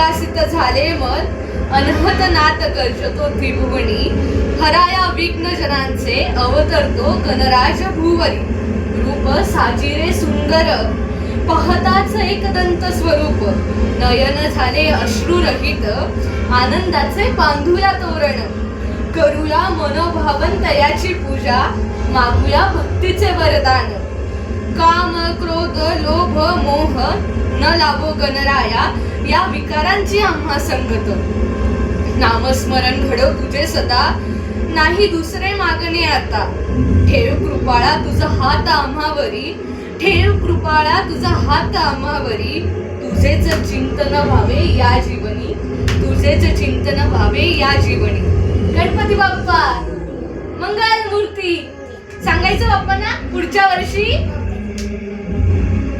उल्लासित झाले मन, अनहत नाथ गर्जतो त्रिभुवनी, हराया विघ्न जनांचे अवतरतो गणराज भुवरी. रूप साजिरे सुंदर, पाहताच एकदंत स्वरूप, नयन झाले अश्रुरहित, आनंदाचे बांधूया तोरण. करूया मनोभावन तयाची पूजा, मागूया भक्तीचे वरदान. काम क्रोध लोभ मोह न लाभो गणराया, या विकारांची आम्हा संगत. नामस्मरण घडव तुझे सदा, नाही दुसरे मागणे आता. ठेव कृपाळा तुझा हात आम्हावरी, ठेव कृपाळा तुझा हात आम्हावरी. तुझेच चिंतन व्हावे या जीवनी, तुझेच चिंतन व्हावे या जीवनी. गणपती बाप्पा मंगल मूर्ती. सांगायचं बाप्पांना पुढच्या वर्षी